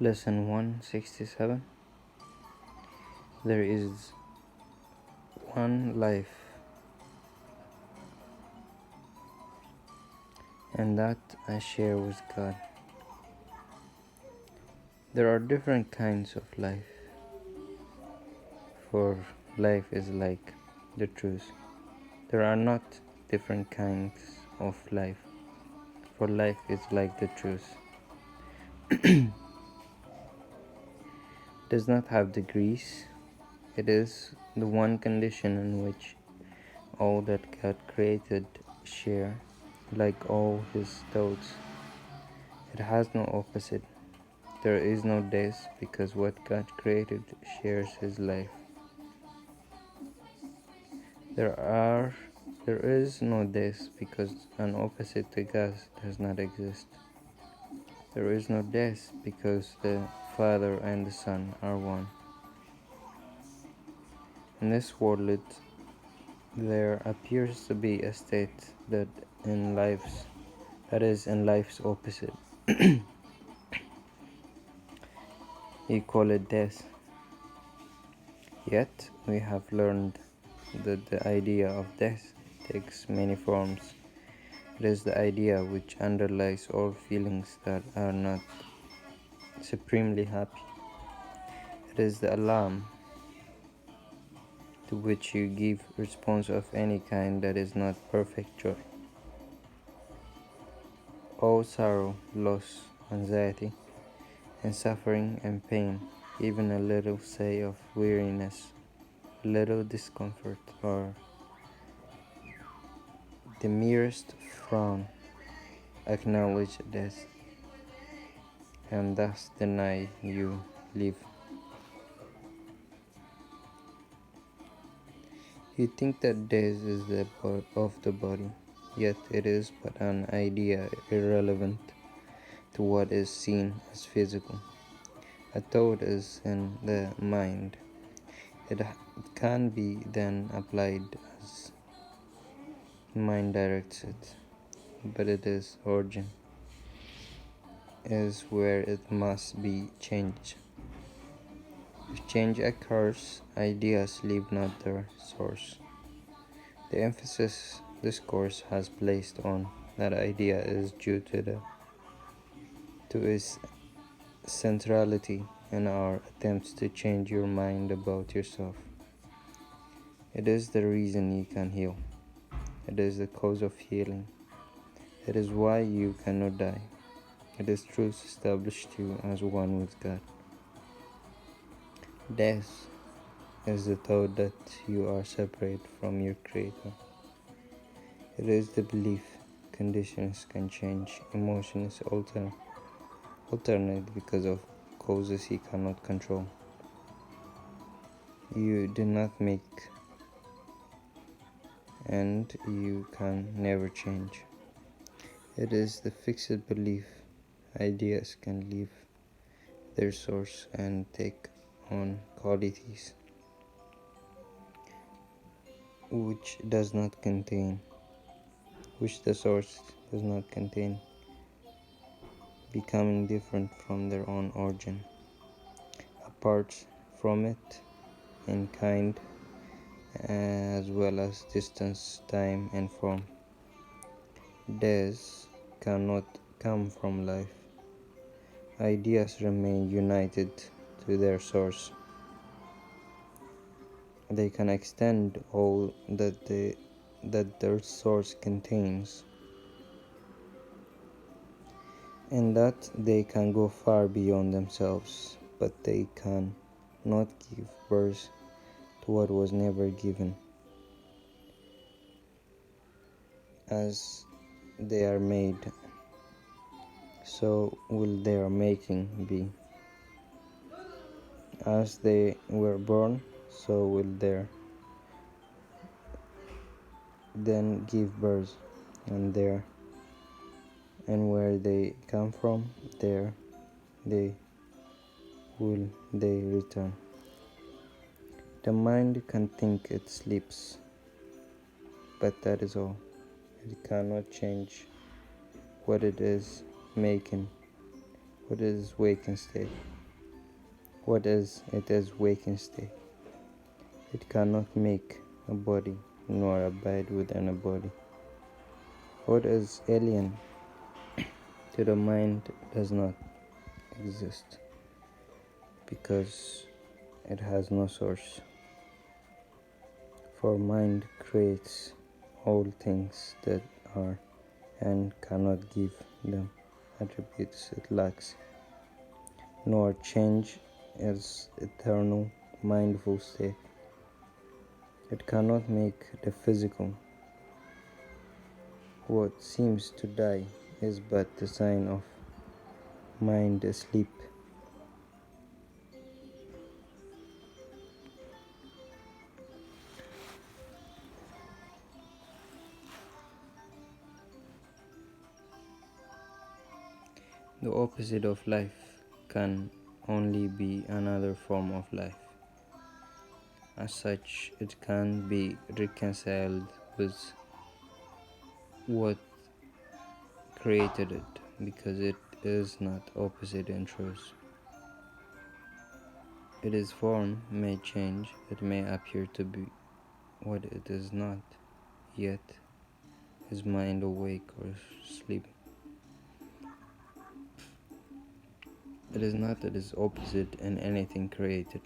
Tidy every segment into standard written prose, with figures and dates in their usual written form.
Lesson 167. There is one life, and that I share with God. There are different kinds of life, for life is like the truth. There are not different kinds of life, for life is like the truth. Does not have degrees. It is the one condition in which all that God created share, like all His thoughts. It has no opposite. There is no death because what God created shares His life. There is no death because an opposite to God does not exist. There is no death because the Father and the Son are one. In this world, there appears to be a state that is in life's opposite. You call it death. Yet we have learned that the idea of death takes many forms. It is the idea which underlies all feelings that are not supremely happy. It is the alarm to which you give response of any kind that is not perfect joy. All sorrow, loss, anxiety, and suffering and pain, even a little sigh of weariness, a little discomfort, or the merest frown, acknowledge death, and thus deny you live. You think that death is the part of the body, yet it is but an idea irrelevant to what is seen as physical. A thought is in the mind. It can be then applied as mind directs it, but its origin is where it must be changed. If change occurs, ideas leave not their source. The emphasis this course has placed on that idea is due to its centrality in our attempts to change your mind about yourself. It is the reason you can heal. It is the cause of healing. It is why you cannot die. It is truth established you as one with God. Death is the thought that you are separate from your Creator. It is the belief conditions can change, emotions alternate because of causes he cannot control. You do not make, and you can never change. It is the fixed belief ideas can leave their source and take on qualities which the source does not contain, becoming different from their own origin, apart from it in kind as well as distance, time, and form. Death cannot come from life. Ideas remain united to their source. They can extend all that their source contains, and that they can go far beyond themselves, but they can not give birth to what was never given. As they are made, so will their making be. As they were born, so will their then give birth, and where they come from, there they return. The mind can think it sleeps, but that is all. It cannot change what it is making What is waking state? What is it is waking state? It cannot make a body, nor abide within a body. What is alien to the mind does not exist, because it has no source. For mind creates all things that are and cannot give them attributes it lacks, nor change its eternal mindful state. It cannot make the physical. What seems to die is but the sign of mind asleep. The opposite of life can only be another form of life. As such, it can be reconciled with what created it, because it is not opposite in truth. Its form may change, it may appear to be what it is not, yet is mind awake or sleeping. It is not its opposite in anything created,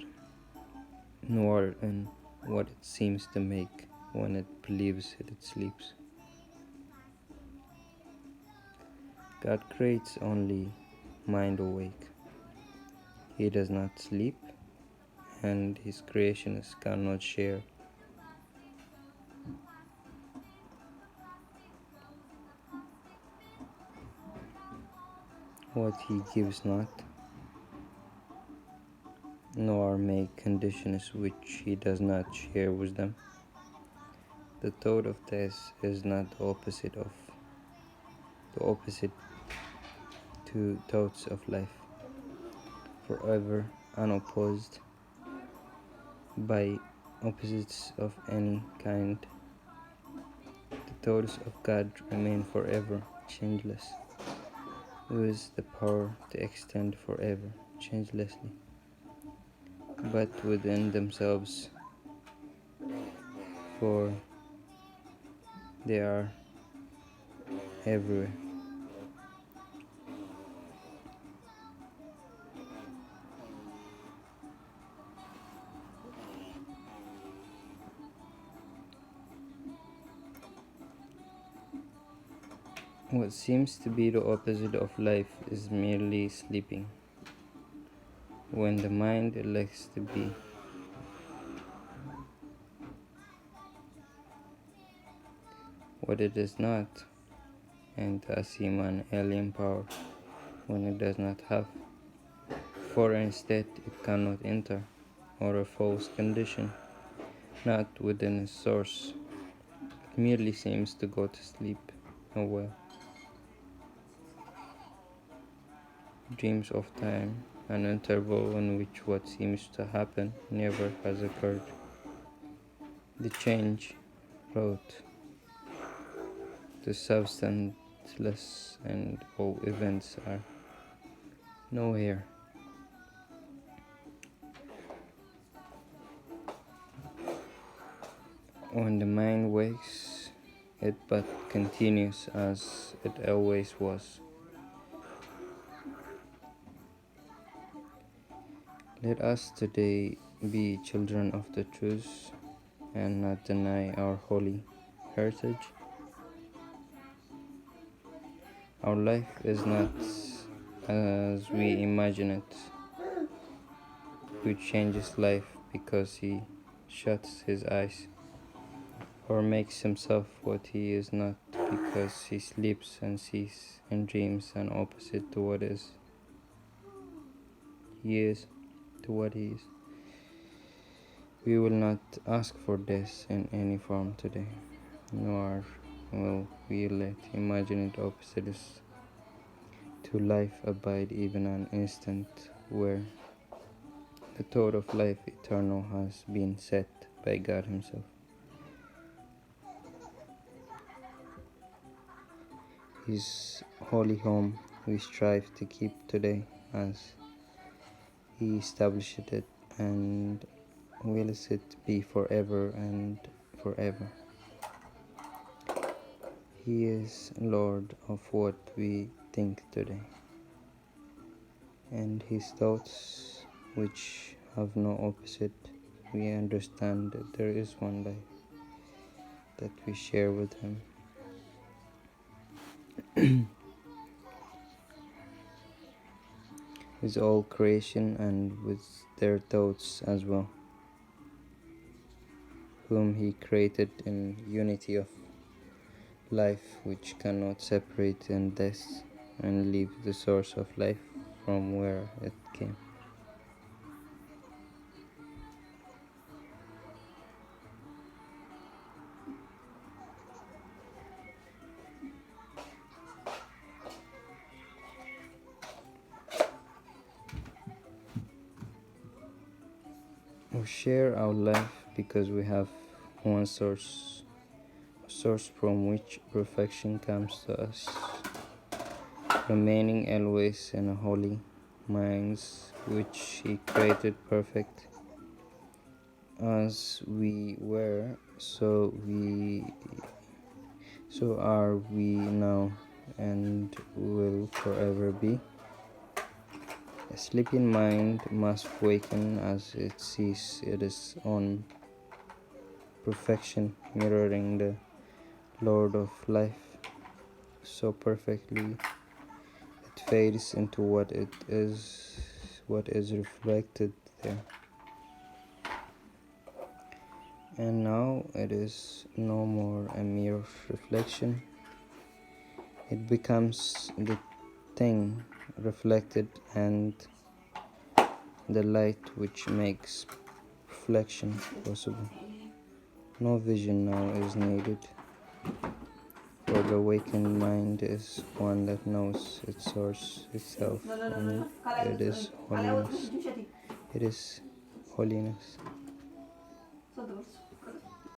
nor in what it seems to make when it believes it sleeps. God creates only mind awake. He does not sleep, and his creationists cannot share. What he gives not, nor make conditions which he does not share with them. The thought of death is not the opposite to thoughts of life, forever unopposed by opposites of any kind. The thoughts of God remain forever changeless, with the power to extend forever changelessly, but within themselves, for they are everywhere. What seems to be the opposite of life is merely sleeping, when the mind elects to be. What it is not, and to assume an alien power when it does not have, for instead it cannot enter, or a false condition, not within its source, it merely seems to go to sleep. Oh well. Dreams of time, an interval in which what seems to happen never has occurred. The change wrought, the substanceless, and all events are nowhere. When the mind wakes, it but continues as it always was. Let us today be children of the truth and not deny our holy heritage. Our life is not as we imagine it. Who changes life because he shuts his eyes, or makes himself what he is not because he sleeps and sees and dreams an opposite to what is. He is to what he is. We will not ask for this in any form today, nor will we let imagined opposites to life abide even an instant where the thought of life eternal has been set by God himself. His holy home we strive to keep today as He established it, and wills it be forever and forever. He is Lord of what we think today, and His thoughts, which have no opposite, we understand that there is one life that we share with Him. With all creation and with their thoughts as well, whom He created in unity of life, which cannot separate in death and leave the source of life from where it came. We share our life because we have one source, a source from which perfection comes to us, remaining always in a holy minds which He created perfect. As we were, so are we now, and will forever be. A sleeping mind must waken as it sees its own perfection mirroring the Lord of life so perfectly it fades into what is reflected there. And now it is no more a mere reflection. It becomes the thing reflected and the light which makes reflection possible. No vision now is needed, for the awakened mind is one that knows its source itself, and it is holiness. It is holiness.